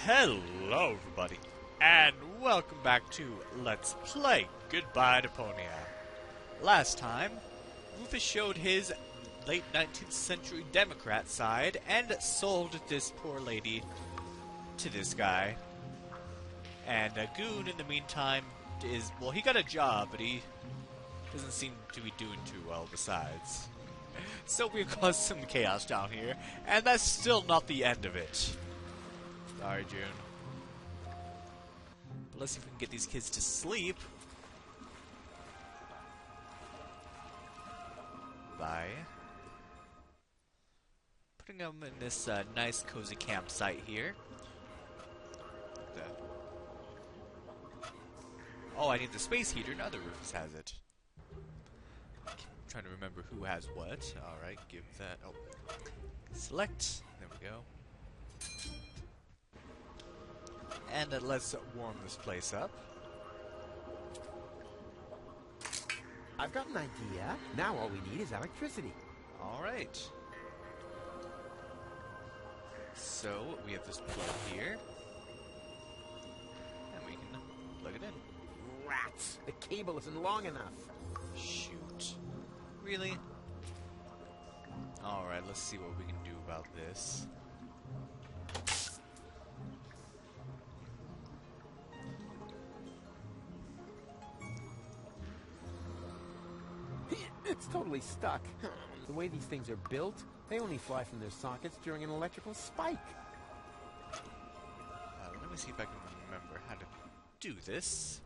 Hello everybody, and welcome back to Let's Play Goodbye Deponia. Last time, Rufus showed his late 19th century Democrat side and sold this poor lady to this guy. And Goon, in the meantime, well, he got a job, but he doesn't seem to be doing too well besides. So we caused some chaos down here, and that's still not the end of it. Sorry, June. But let's see if we can get these kids to sleep. By putting them in this nice, cozy campsite here. Oh, I need the space heater. Now the Rufus has it. I'm trying to remember who has what. Alright, give that... Oh. Select. There we go. And let's warm this place up. I've got an idea. Now all we need is electricity. Alright. So, we have this plug here. And we can plug it in. Rats! The cable isn't long enough. Shoot. Really? Alright, let's see what we can do about this. It's totally stuck. The way these things are built, they only fly from their sockets during an electrical spike. Let me see if I can remember how to do this.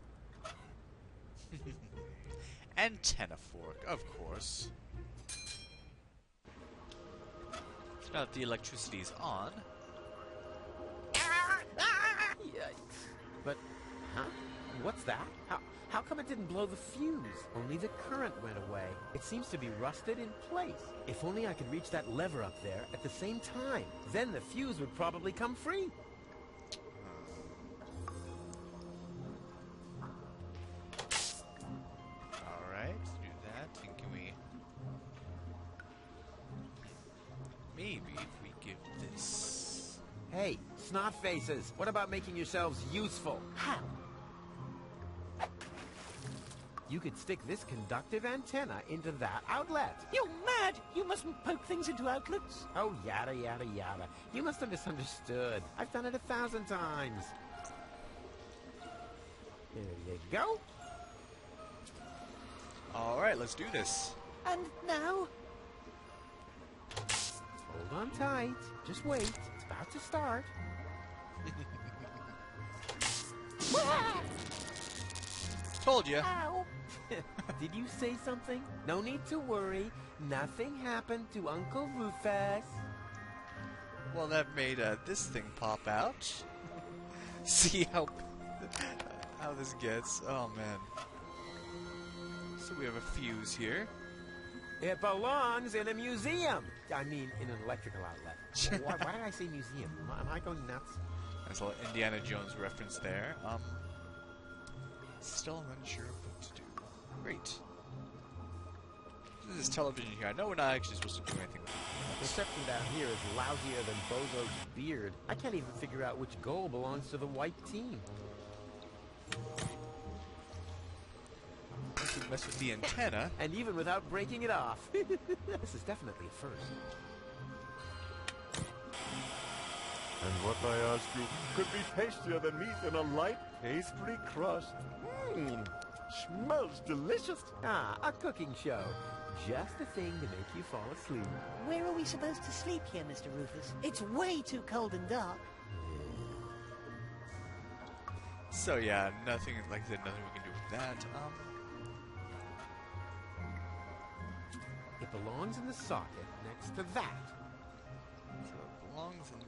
Antenna fork, of course. So now that the electricity's on. Yikes. But, huh? What's that? How come it didn't blow the fuse? Only the current went away. It seems to be rusted in place. If only I could reach that lever up there at the same time. Then the fuse would probably come free. Alright, do that. And can we... Maybe if we give this... Hey, snot faces, what about making yourselves useful? How? You could stick this conductive antenna into that outlet. You're mad! You mustn't poke things into outlets. Oh, yada, yada, yada. You must have misunderstood. I've done it 1,000 times. There you go. Alright, let's do this. And now? Hold on tight. Just wait. It's about to start. Told you. Ow! Did you say something? No need to worry. Nothing happened to Uncle Rufus. Well, that made this thing pop out. See how this gets. Oh man. So we have a fuse here. It belongs in a museum. I mean, in an electrical outlet. Why did I say museum? Am I going nuts? There's a little Indiana Jones reference there. Still unsure of what to do. Great. This is television here. I know we're not actually supposed to do anything with it. The reception down here is lousier than Bozo's beard. I can't even figure out which goal belongs to the white team. Once we mess with the antenna. And even without breaking it off. This is definitely a first. And what I ask you could be tastier than meat in a light pastry crust. Smells delicious. Ah, a cooking show. Just the thing to make you fall asleep. Where are we supposed to sleep here, Mr. Rufus? It's way too cold and dark. So yeah, nothing, like I said, nothing we can do with that. It belongs in the socket next to that. So it belongs in...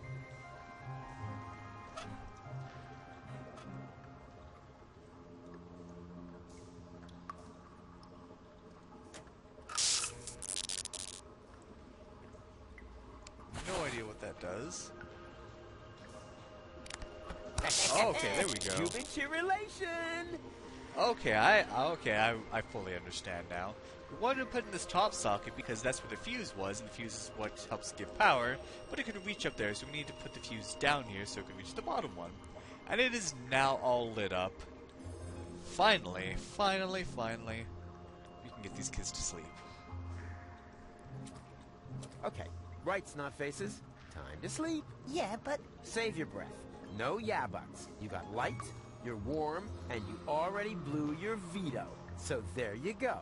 No idea what that does. Oh, okay, there we go. Cubic relation. Okay, I fully understand now. We wanted to put in this top socket because that's where the fuse was, and the fuse is what helps give power, but it couldn't reach up there, so we need to put the fuse down here so it can reach the bottom one. And it is now all lit up. Finally, we can get these kids to sleep. Okay, right, snot faces. Time to sleep. Yeah, but Save your breath. No yeah buts. You got light, you're warm, and you already blew your veto. So there you go.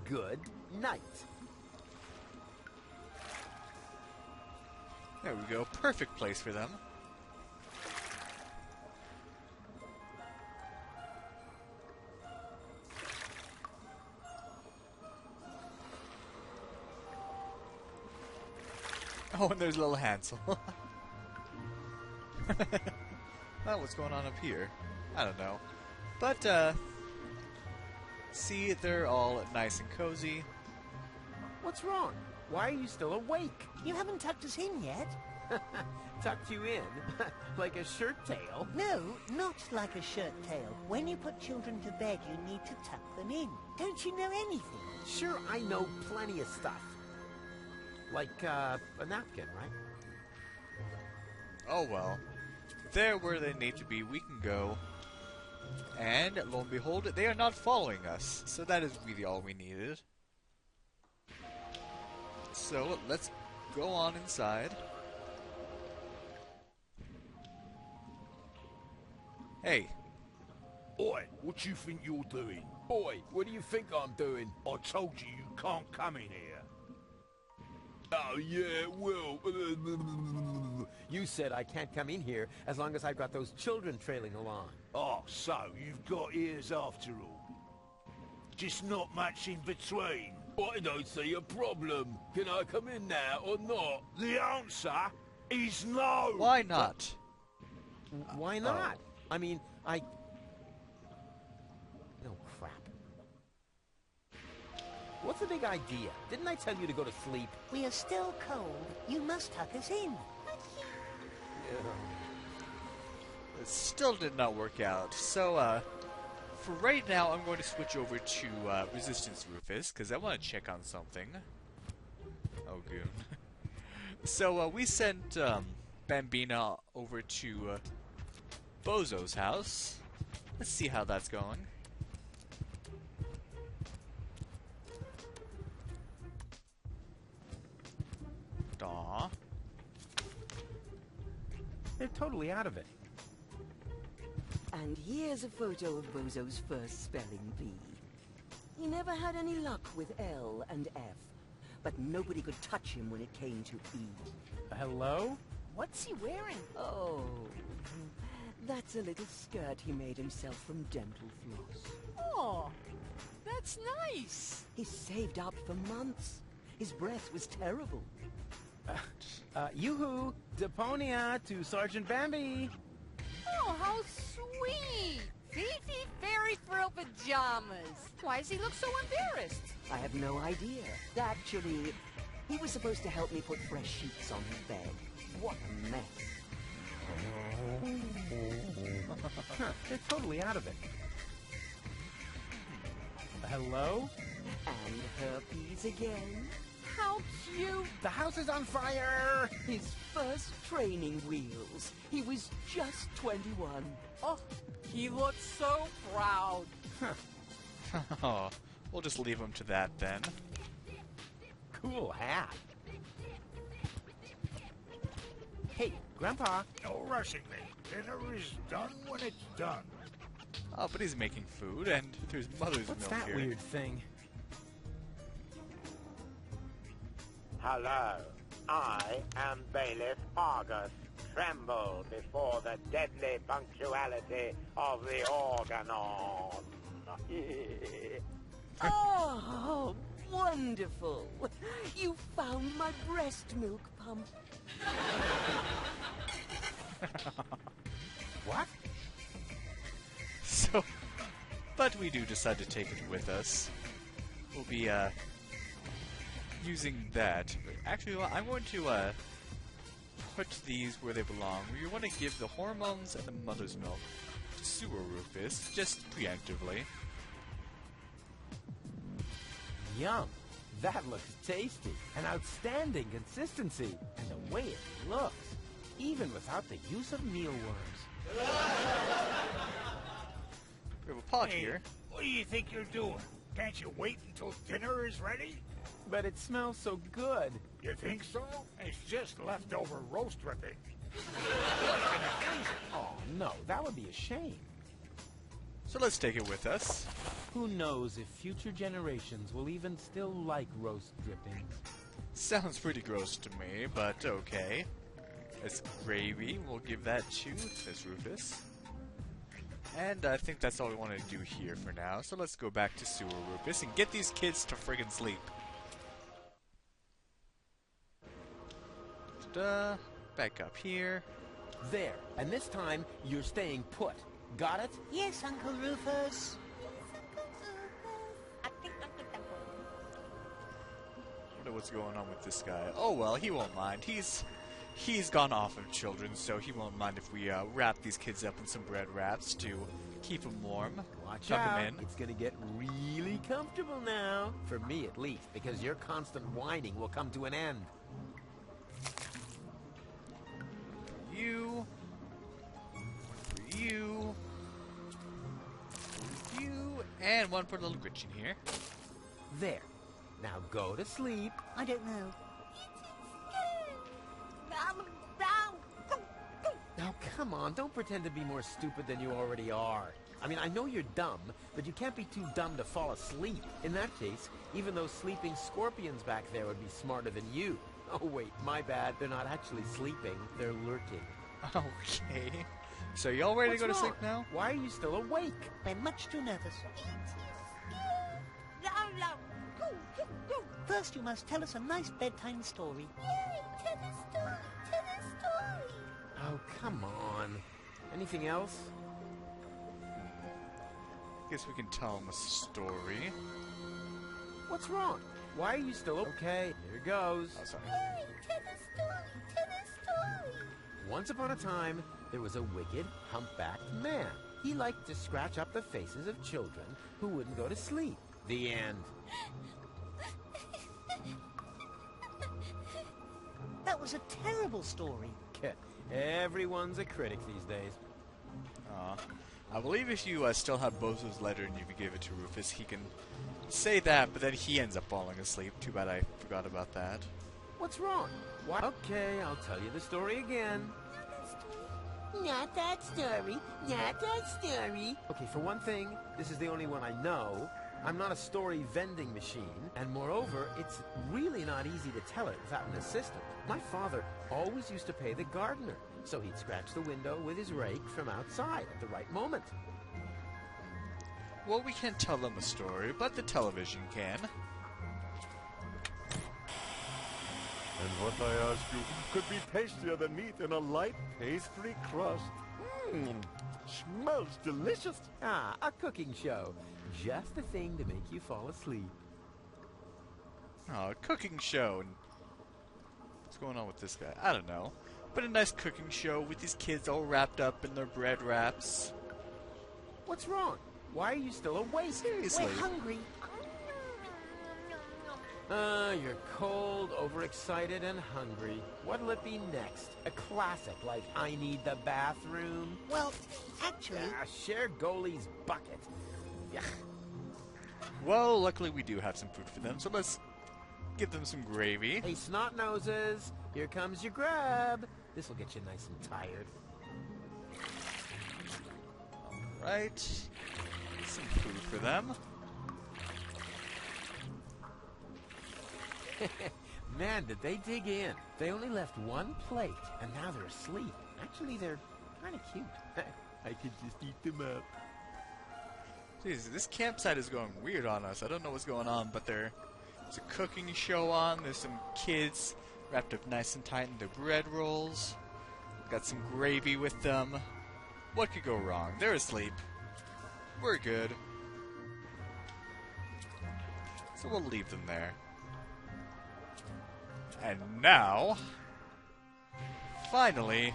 Good night. There we go. Perfect place for them. Oh, and there's little Hansel. Well, what's going on up here? I don't know. But, see, they're all nice and cozy. What's wrong? Why are you still awake? you haven't tucked us in yet. Tucked you in? Like a shirt tail? No, not like a shirt tail. When you put children to bed, you need to tuck them in. Don't you know anything? Sure, I know plenty of stuff. Like, a napkin, right? Oh well. They're where they need to be. We can go. And, lo and behold, they are not following us. So that is really all we needed. So, let's go on inside. Hey. Oi, what you think you're doing? Boy, what do you think I'm doing? I told you you can't come in here. Oh, yeah, well... You said I can't come in here as long as I've got those children trailing along. Oh, so you've got ears after all. Just not much in between. I don't see a problem. Can I come in now or not? The answer is no! Why not? Why not? I mean, Oh, crap. What's the big idea? Didn't I tell you to go to sleep? We are still cold. You must tuck us in. It still did not work out. So, for right now, I'm going to switch over to Resistance Rufus, because I want to check on something. Oh, goon. So, we sent Bambina over to Bozo's house. Let's see how that's going. Aw. They're totally out of it. And here's a photo of Bozo's first spelling bee. He never had any luck with L and F, but nobody could touch him when it came to E. Hello? What's he wearing? Oh, that's a little skirt he made himself from dental floss. Oh, that's nice. He saved up for months. His breath was terrible. Yoo-hoo! Deponia to Sergeant Bambi! Oh, how sweet! Fifi Fairy Thrill Pajamas. Why does he look so embarrassed? I have no idea. Actually, he was supposed to help me put fresh sheets on his bed. What a mess. They're totally out of it. Hello? And herpes again. How cute! The house is on fire! His first training wheels. He was just 21. Oh, he looks so proud. Oh, we'll just leave him to that then. Cool hat. Hey, Grandpa. No rushing me. Dinner is done when it's done. Oh, but he's making food, and there's mother's What's milk that here. weird thing? Hello, I am Bailiff Argus. Tremble before the deadly punctuality of the organon. Oh, wonderful. You found my breast milk pump. What? So, but we do decide to take it with us. We'll be, using that. But actually, well, I'm going to, put these where they belong. We want to give the hormones and the mother's milk to Sewer Rufus, just preemptively. Yum. That looks tasty. An outstanding consistency. And the way it looks. Even without the use of mealworms. We have a pot here. What do you think you're doing? Can't you wait until dinner is ready? But it smells so good. You think so? It's just leftover roast dripping. Oh, no, that would be a shame. So let's take it with us. Who knows if future generations will even still like roast drippings. Sounds pretty gross to me, but okay. It's gravy. We'll give that to Miss Rufus. And I think that's all we want to do here for now. So let's go back to Sewer Rufus and get these kids to friggin' sleep. Ta-da. Back up here. There. And this time, you're staying put. Got it? Yes, Uncle Rufus. Wonder what's going on with this guy. Oh well, he won't mind. He's gone off of children, so he won't mind if we wrap these kids up in some bread wraps to keep them warm. Watch Tuck out. them in. It's gonna get really comfortable now. For me, at least, because your constant whining will come to an end. You. For you. For you. And one for little Gretchen here. There. Now go to sleep. I don't know. Now, come on, don't pretend to be more stupid than you already are. I mean, I know you're dumb, but you can't be too dumb to fall asleep. In that case, even those sleeping scorpions back there would be smarter than you. Oh, wait, my bad. They're not actually sleeping. They're lurking. Okay. So you all ready to go to sleep now? Why are you still awake? We're much too nervous. First, you must tell us a nice bedtime story. Oh, come on. Anything else? Guess we can tell him a story. What's wrong? Why are you still okay? Here goes. Oh, sorry. Once upon a time, there was a wicked, humpbacked man. He liked to scratch up the faces of children who wouldn't go to sleep. The end. That was a terrible story. Everyone's a critic these days. I believe if you still have Bozo's letter and you gave it to Rufus, he can say that, but then he ends up falling asleep. Too bad I forgot about that. What's wrong? Why? Okay, I'll tell you the story again. Not that story. Not that story. Okay, for one thing, this is the only one I know. I'm not a story vending machine, and moreover, it's really not easy to tell it without an assistant. My father always used to pay the gardener, so he'd scratch the window with his rake from outside at the right moment. Well, we can't tell them a story, but the television can. And what I ask you could be tastier than meat in a light pastry crust. Smells delicious. Ah, a cooking show. Just the thing to make you fall asleep. Oh, a cooking show. What's going on with this guy? I don't know. But a nice cooking show with these kids all wrapped up in their bread wraps. What's wrong? Why are you still awake? Seriously. We're hungry. You're cold, overexcited, and hungry. What'll it be next? A classic like I Need the Bathroom? Well, actually... Share goalie's bucket. Yuck. Well, luckily we do have some food for them, so let's give them some gravy. Hey, snot noses, here comes your grab. This'll get you nice and tired. Alright. Some food for them. Man, did they dig in. They only left one plate, and now they're asleep. Actually, they're kind of cute. I could just eat them up. Jeez, this campsite is going weird on us. I don't know what's going on, but there's a cooking show on. There's some kids wrapped up nice and tight in their bread rolls. Got some gravy with them. What could go wrong? They're asleep. We're good. So we'll leave them there. And now, finally,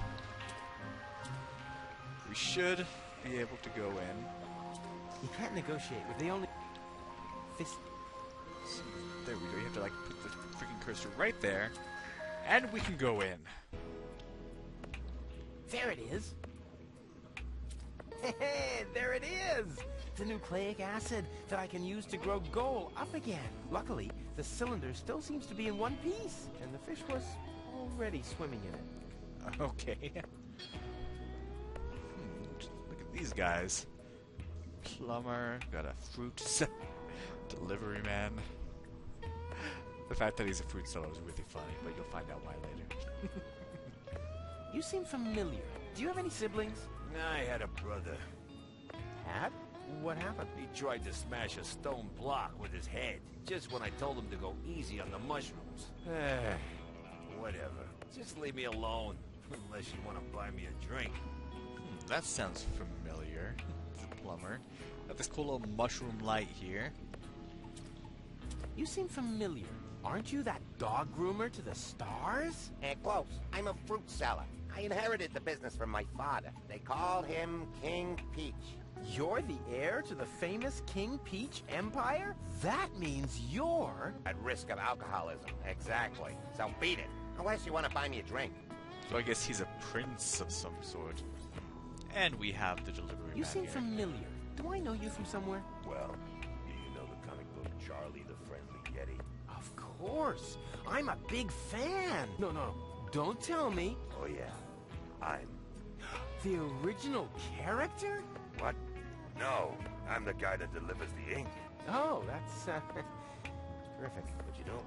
we should be able to go in. You can't negotiate with the only... Some There we go. You have to like put the freaking cursor right there, and we can go in. There it is. Hey, there it is! The nucleic acid that I can use to grow gold up again. Luckily, the cylinder still seems to be in one piece, and the fish was already swimming in it. Okay. Look at these guys. Plumber, got a fruit delivery man. The fact that he's a fruit seller is really funny, but you'll find out why later. You seem familiar. Do you have any siblings? I had a brother. Had? What happened? He tried to smash a stone block with his head, just when I told him to go easy on the mushrooms. Whatever. Just leave me alone, unless you want to buy me a drink. That sounds familiar. The plumber. Got this cool little mushroom light here. You seem familiar. Aren't you that dog groomer to the stars? Close. I'm a fruit seller. I inherited the business from my father. They called him King Peach. You're the heir to the famous King Peach Empire? That means you're... At risk of alcoholism. Exactly. So beat it. Unless you want to buy me a drink. So I guess he's a prince of some sort. And we have the delivery You man seem here. familiar. Do I know you from somewhere? Well, do you know the comic book Charlie the Friendly Yeti? Of course. I'm a big fan. No. Don't tell me. Oh yeah, I'm... The original character? What? No, I'm the guy that delivers the ink. Oh, that's terrific. But you know,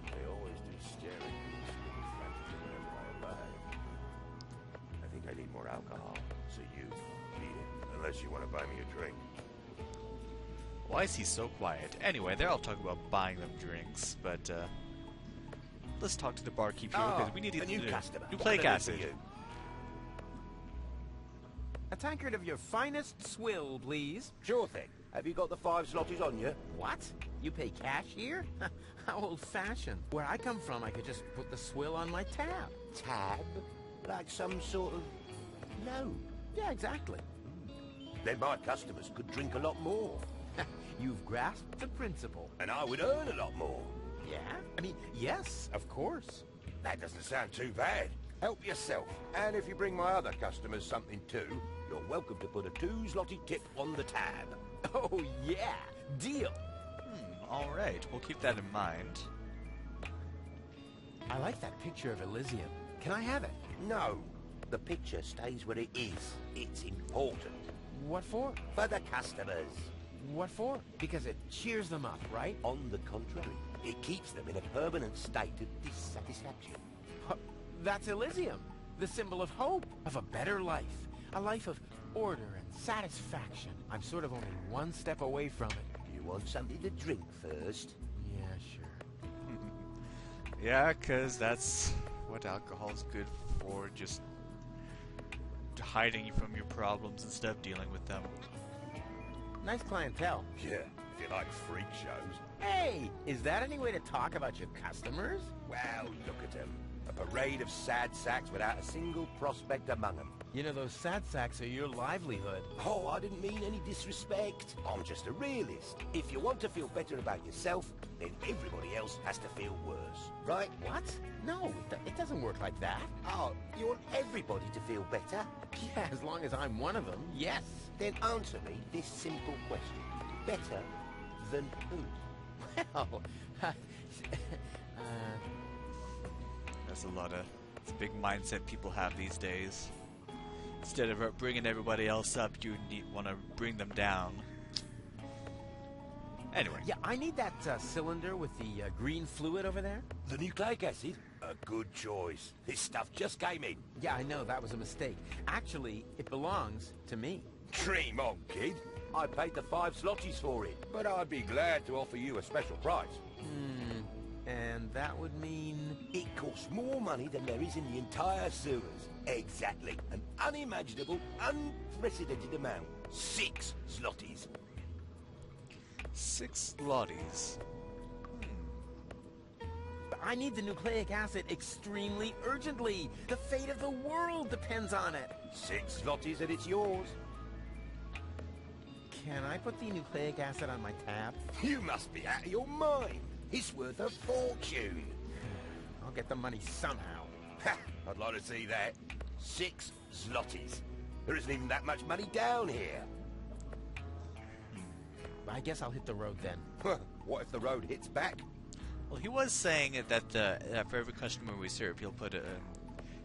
they always do stare at me and frantically whenever I arrive. I think I need more alcohol, so you beat it, unless you want to buy me a drink. Why is he so quiet? Anyway, they're all talking about buying them drinks, but let's talk to the barkeep here because we need to a new customer. nucleic What can I do for acid. you? A tankard of your finest swill, please. Sure thing. Have you got the 5 slotties on you? What? You pay cash here? How old-fashioned. Where I come from, I could just put the swill on my tab. Tab? Like some sort of loan? Yeah, exactly. Then my customers could drink a lot more. You've grasped the principle. And I would earn a lot more. Yeah? I mean, yes, of course. That doesn't sound too bad. Help yourself. And if you bring my other customers something too, you're welcome to put a 2 slotty tip on the tab. Oh, yeah. Deal. All right, we'll keep that in mind. I like that picture of Elysium. Can I have it? No. The picture stays where it is. It's important. What for? For the customers. What for? Because it cheers them up, right? On the contrary, it keeps them in a permanent state of dissatisfaction. That's Elysium. The symbol of hope, of a better life. A life of order and satisfaction. I'm sort of only one step away from it. You want something to drink first? Yeah, sure. Yeah, because that's what alcohol's good for, just hiding you from your problems instead of dealing with them. Nice clientele. Yeah, if you like freak shows. Hey, is that any way to talk about your customers? Well, look at them. A parade of sad sacks without a single prospect among them. You know, those sad sacks are your livelihood. Oh, I didn't mean any disrespect. I'm just a realist. If you want to feel better about yourself, then everybody else has to feel worse. Right? What? No, it doesn't work like that. Oh, you want everybody to feel better? Yeah, as long as I'm one of them, yes. Then answer me this simple question. Better than who? Well, That's it's a big mindset people have these days. Instead of bringing everybody else up, you want to bring them down. Anyway. yeah, I need that cylinder with the green fluid over there. The nucleic acid? A good choice. This stuff just came in. Yeah, I know, that was a mistake. Actually, it belongs to me. Dream on, kid. I paid the 5 slotties for it, but I'd be glad to offer you a special price. And that would mean... It costs more money than there is in the entire sewers. Exactly. An unimaginable, unprecedented amount. 6 slotties. 6 slotties. I need the nucleic acid extremely urgently. The fate of the world depends on it. 6 slotties and it's yours. Can I put the nucleic acid on my tab? You must be out of your mind. It's worth a fortune. I'll get the money somehow. Ha! I'd like to see that. 6 zlotys. There isn't even that much money down here. I guess I'll hit the road then. What if the road hits back? Well, he was saying that for every customer we serve, he'll put a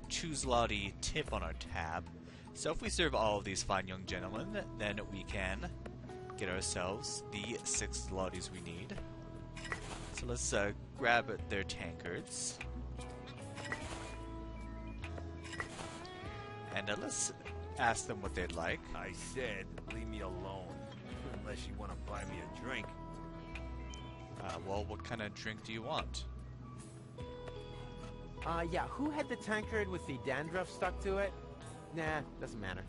2 zloty tip on our tab. So if we serve all of these fine young gentlemen, then we can get ourselves the 6 zlotys we need. So let's grab their tankards. And let's ask them what they'd like. I said, leave me alone. Unless you want to buy me a drink. Well, what kind of drink do you want? Yeah, who had the tankard with the dandruff stuck to it? Nah, doesn't matter.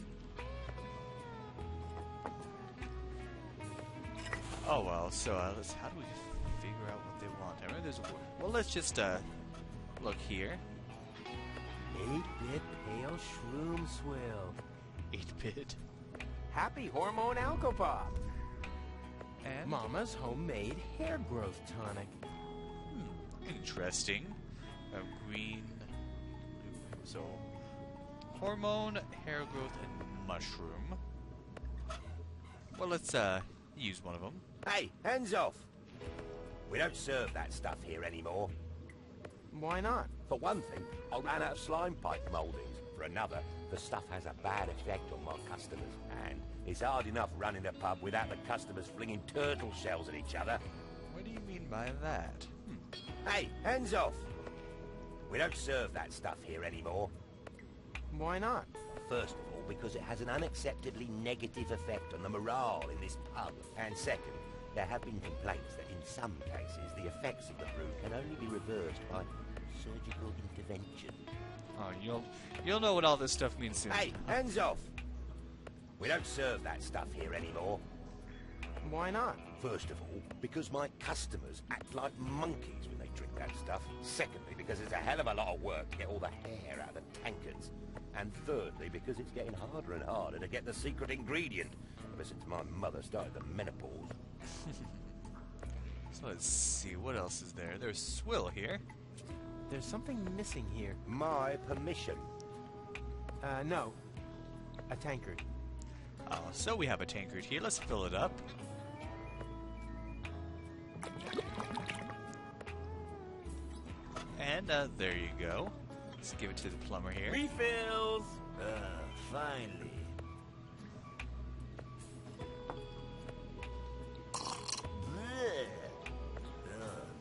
Oh well, so how do we figure out what they want? I remember there's well, let's just look here. 8-bit pale shroom swill. 8-bit. Happy hormone alcopop. And Mama's homemade hair growth tonic. Interesting. Green, blue, so hormone, hair growth, and mushroom. Well, let's use one of them. Hey, hands off! We don't serve that stuff here anymore. Why not? For one thing, I ran out of slime pipe mouldings. For another, the stuff has a bad effect on my customers. And it's hard enough running a pub without the customers flinging turtle shells at each other. What do you mean by that? Hey, hands off! We don't serve that stuff here anymore. Why not? First of all, because it has an unacceptably negative effect on the morale in this pub. And second, there have been complaints that in some cases the effects of the brew can only be reversed by surgical intervention. Oh, you'll know what all this stuff means soon. Hey, hands off! We don't serve that stuff here anymore. Why not? First of all, because my customers act like monkeys when they drink that stuff. Secondly, because it's a hell of a lot of work to get all the hair out of the tankards. And thirdly, because it's getting harder and harder to get the secret ingredient. Ever since my mother started the menopause. So let's see, what else is there? There's swill here. There's something missing here. My permission. No. A tankard. So we have a tankard here. Let's fill it up. And there you go. Let's give it to the plumber here. Refills! Finally.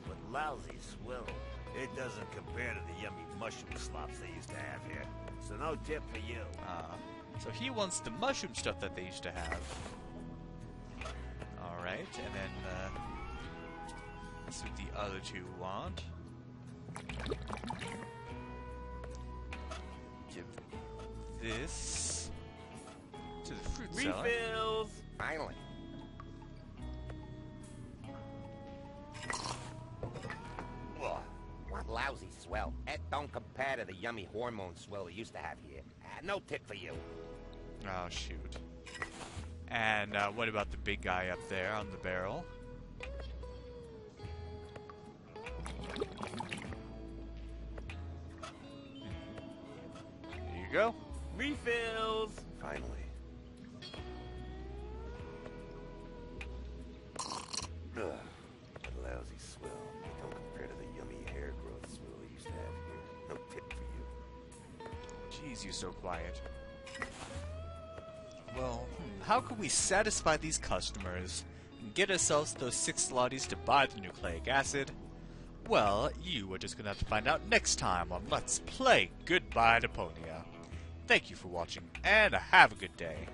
But lousy swill. It doesn't compare to the yummy mushroom slops they used to have here. So no tip for you. So he wants the mushroom stuff that they used to have. Alright, and then that's what the other two want. Give this to the fruit seller. Refills! Finally. Ugh, what lousy swell. It don't compare to the yummy hormone swell we used to have here. No tip for you. Oh, shoot. And what about the big guy up there on the barrel? There you go. Refills! Finally. Ugh, what lousy swell. It don't compare to the yummy hair growth swell we used to have here. No tip for you. Jeez, you're so quiet. Well, how can we satisfy these customers and get ourselves those 6 zlotys to buy the nucleic acid? Well, you are just going to have to find out next time on Let's Play Goodbye Deponia. Thank you for watching, and have a good day.